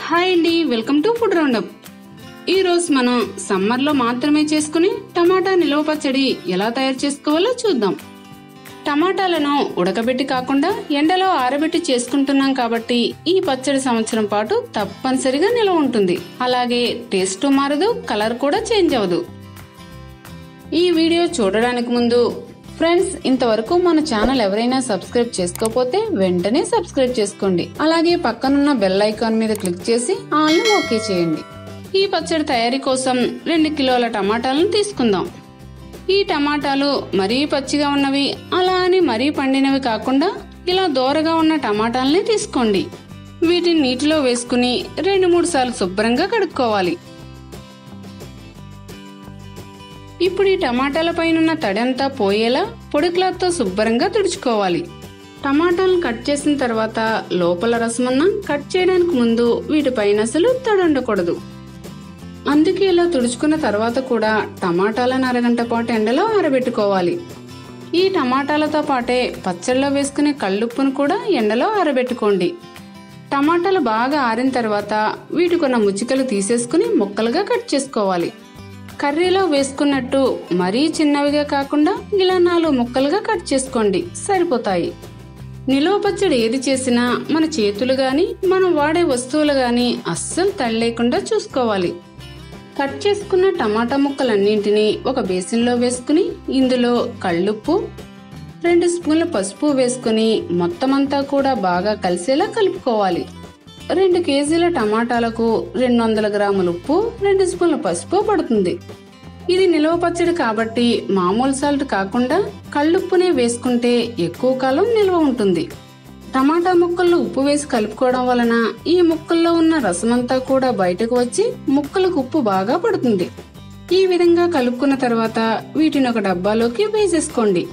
Hi అండి, welcome to food round up. ఈ రోజు మనం సమ్మర్ లో మాత్రమే చేసుకుని టమాటా నిలవ పచ్చడి ఎలా తయారు చేసుకోవాలో చూద్దాం. టమాటాలను ఉడకబెట్టి కాకుండా ఎండలో ఆరబెట్టి చేసుకుంటున్నాం కాబట్టి ఈ పచ్చడి సంవత్సరం పాటు తప్పనిసరిగా నిలవ ఉంటుంది. అలాగే టేస్ట్ మారదు, కలర్ కూడా చేంజ్ అవ్వదు. ఈ వీడియో చూడడానికి ముందు ఫ్రెండ్స్, ఇంతవరకు మన ఛానల్ ఎవరైనా సబ్స్క్రైబ్ చేసుకోకపోతే వెంటనే సబ్స్క్రైబ్ చేసుకోండి. అలాగే పక్కనున్న బెల్ ఐకాన్ మీద క్లిక్ చేసి ఆల్ ఓకే చేయండి. ఈ పచ్చడి తయారీ కోసం 2 కిలోల టమాటాలను తీసుకుందాం. ఈ టమాటాలు మరీ పచ్చిగా ఉన్నవి, అలా అని మరీ పండినవి కాకుండా ఇలా దోరగా ఉన్న టమాటాలని తీసుకోండి. వీటిని నీటిలో వేసుకుని 2-3 సార్లు శుభ్రంగా కడుక్కోవాలి. ఇప్పుడు ఈ టమాటాల పైన తడంతా పోయేలా పొడి క్లాత్ తో శుభ్రంగా తుడుచుకోవాలి. టమాటాలను కట్ చేసిన తర్వాత లోపల రసమన్నా కట్ చేయడానికి ముందు వీటిపైన అసలు తడుండకూడదు. అందుకే ఇలా తుడుచుకున్న తర్వాత కూడా టమాటాలను అరగంట పాటు ఎండలో ఆరబెట్టుకోవాలి. ఈ టమాటాలతో పాటే పచ్చళ్ళలో వేసుకునే కళ్ళుప్పును కూడా ఎండలో ఆరబెట్టుకోండి. టమాటాలు బాగా ఆరిన తర్వాత వీటికున్న ముచ్చికలు తీసేసుకుని ముక్కలుగా కట్ చేసుకోవాలి. కర్రీలో వేసుకున్నట్టు మరీ చిన్నవిగా కాకుండా ఇలా 4 ముక్కలుగా కట్ చేసుకోండి, సరిపోతాయి. నిలువ పచ్చడి ఏది చేసినా మన చేతులు గాని మనం వాడే వస్తువులు గాని అస్సలు తడి లేకుండా చూసుకోవాలి. కట్ చేసుకున్న టమాటా ముక్కలన్నింటినీ ఒక బేసిన్లో వేసుకుని ఇందులో కళ్ళుప్పు, 2 స్పూన్ల పసుపు వేసుకుని మొత్తం అంతా కూడా బాగా కలిసేలా కలుపుకోవాలి. 2 కేజీల టమాటాలకు 200 గ్రాముల ఉప్పు, 2 స్పూన్ల పసుపు పడుతుంది. ఇది నిలవ పచ్చడి కాబట్టి మామూలు సాల్ట్ కాకుండా కళ్ళుప్పునే వేసుకుంటే ఎక్కువ కాలం నిల్వ ఉంటుంది. టమాటా ముక్కల్లో ఉప్పు వేసి కలుపుకోవడం వలన ఈ ముక్కల్లో ఉన్న రసమంతా కూడా బయటకు వచ్చి ముక్కలకు ఉప్పు బాగా పడుతుంది. ఈ విధంగా కలుపుకున్న తర్వాత వీటిని ఒక డబ్బాలోకి వేసేసుకోండి.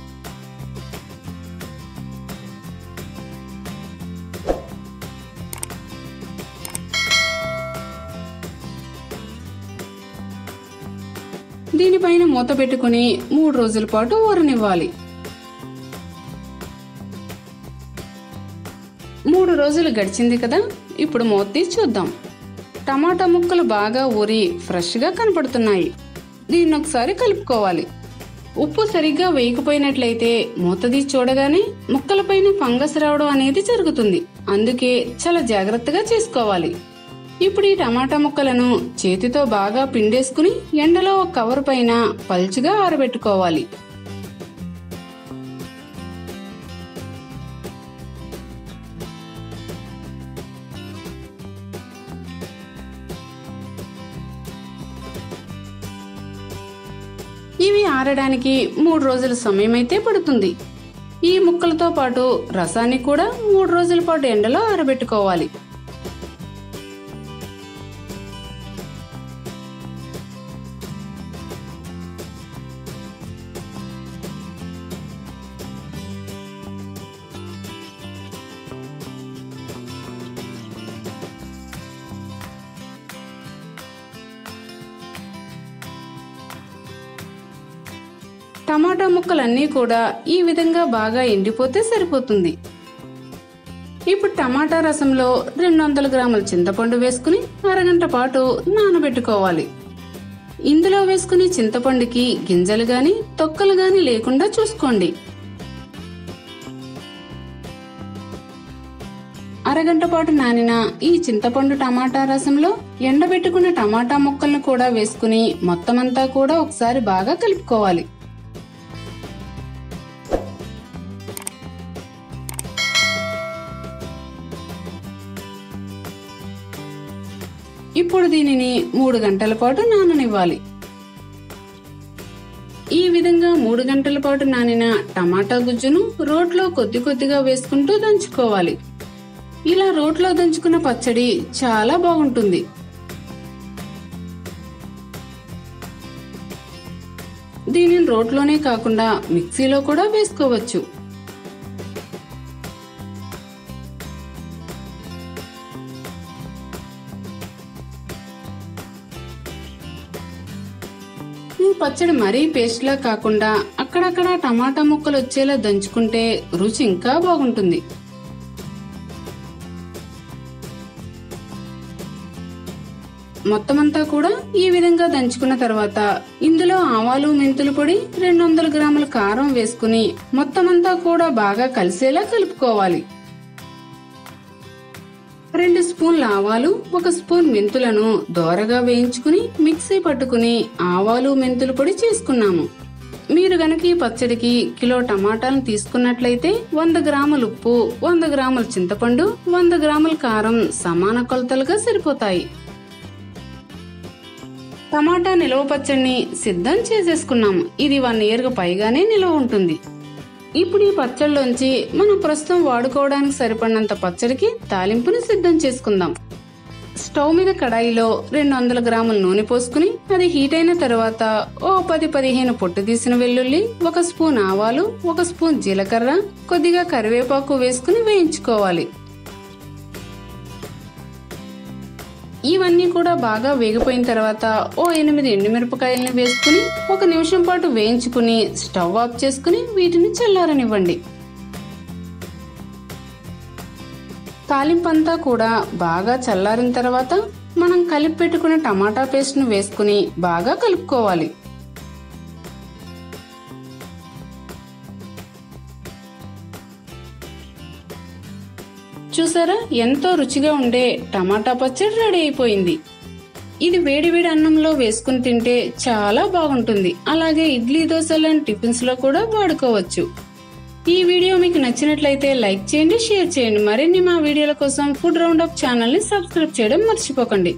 దీనిపైన మూత పెట్టుకుని 3 రోజుల పాటు ఊరనివ్వాలి. 3 రోజులు గడిచింది కదా, ఇప్పుడు మూత తీసి చూద్దాం. టమాటా ముక్కలు బాగా ఊరి ఫ్రెష్ గా కనపడుతున్నాయి. దీన్ని ఒకసారి కలుపుకోవాలి. ఉప్పు సరిగ్గా వేయకపోయినట్లయితే మూత తీసి చూడగానే ముక్కలపైన ఫంగస్ రావడం అనేది జరుగుతుంది. అందుకే చాలా జాగ్రత్తగా చేసుకోవాలి. ఇప్పుడు ఈ టమాటా ముక్కలను చేతితో బాగా పిండేసుకుని ఎండలో ఒక కవర్ పైన పల్చగా ఆరబెట్టుకోవాలి. ఇవి ఆరడానికి 3 రోజుల సమయం అయితే పడుతుంది. ఈ ముక్కలతో పాటు రసాన్ని కూడా 3 రోజుల పాటు ఎండలో ఆరబెట్టుకోవాలి. టమాటా ముక్కలన్నీ కూడా ఈ విధంగా బాగా ఎండిపోతే సరిపోతుంది. ఇప్పుడు టమాటా రసంలో 200 గ్రాముల చింతపండు వేసుకుని అరగంట పాటు నానబెట్టుకోవాలి. ఇందులో వేసుకుని చింతపండుకి గింజలు గాని తొక్కలు గాని లేకుండా చూసుకోండి. అరగంట పాటు నానిన ఈ చింతపండు టమాటా రసంలో ఎండబెట్టుకున్న టమాటా ముక్కలను కూడా వేసుకుని మొత్తం అంతా కూడా ఒకసారి బాగా కలుపుకోవాలి. ఇప్పుడు దీనిని 3 గంటల పాటు నాననివ్వాలి. ఈ విధంగా 3 గంటల పాటు నానిన టమాటా గుజ్జును రోట్లో కొద్ది కొద్దిగా వేసుకుంటూ దంచుకోవాలి. ఇలా రోట్లో దంచుకున్న పచ్చడి చాలా బాగుంటుంది. దీనిని రోట్లోనే కాకుండా మిక్సీలో కూడా వేసుకోవచ్చు. ఈ పచ్చడి మరీ పేస్ట్ లా కాకుండా అక్కడక్కడ టమాటా ముక్కలు వచ్చేలా దంచుకుంటే రుచి ఇంకా బాగుంటుంది. మొత్తం అంతా కూడా ఈ విధంగా దంచుకున్న తర్వాత ఇందులో ఆవాలు మెంతుల పొడి 200 గ్రాముల కారం వేసుకుని మొత్తం అంతా కూడా బాగా కలిసేలా కలుపుకోవాలి. 2 స్పూన్ల ఆవాలు 1 స్పూన్ మెంతులను దోరగా వేయించుకుని మిక్సీ పట్టుకుని ఆవాలు మెంతుల పొడి చేసుకున్నాము. మీరు గనక ఈ పచ్చడికి కిలో టమాటాలను తీసుకున్నట్లయితే 100 గ్రాముల ఉప్పు, 100 గ్రాముల చింతపండు, 100 గ్రాముల కారం సమాన కొలతలుగా సరిపోతాయి. టమాటా నిలవ పచ్చడిని సిద్ధం చేసేసుకున్నాము. ఇది 1 ఇయర్ పైగానే నిలవ ఉంటుంది. ఇప్పుడు ఈ పచ్చడిలోంచి మనం ప్రస్తుతం వాడుకోవడానికి సరిపడినంత పచ్చడికి తాలింపుని సిద్ధం చేసుకుందాం. స్టవ్ మీద కడాయిలో 200 గ్రాముల నూనె పోసుకుని అది హీట్ అయిన తర్వాత 10-15 పొట్టు తీసిన వెల్లుల్లి, 1 స్పూన్ ఆవాలు, 1 స్పూన్ జీలకర్ర, కొద్దిగా కరివేపాకు వేసుకుని వేయించుకోవాలి. ఇవన్నీ కూడా బాగా వేగిపోయిన తర్వాత 8 ఎండుమిరపకాయలని వేసుకుని 1 నిమిషం పాటు వేయించుకుని స్టవ్ ఆఫ్ చేసుకుని వీటిని చల్లారనివ్వండి. తాలింపంతా కూడా బాగా చల్లారిన తర్వాత మనం కలిపి పెట్టుకున్న టమాటా పేస్ట్ ను వేసుకుని బాగా కలుపుకోవాలి. చూసారా, ఎంతో రుచిగా ఉండే టమాటా పచ్చడి రెడీ అయిపోయింది. ఇది వేడివేడి అన్నంలో వేసుకుని తింటే చాలా బాగుంటుంది. అలాగే ఇడ్లీ, దోశ లాంటి టిఫిన్స్ లో కూడా వాడుకోవచ్చు. ఈ వీడియో మీకు నచ్చినట్లయితే లైక్ చేయండి, షేర్ చేయండి. మరిన్ని మా వీడియోల కోసం ఫుడ్ రౌండప్ ఛానల్ ని సబ్స్క్రైబ్ చేయడం మర్చిపోకండి.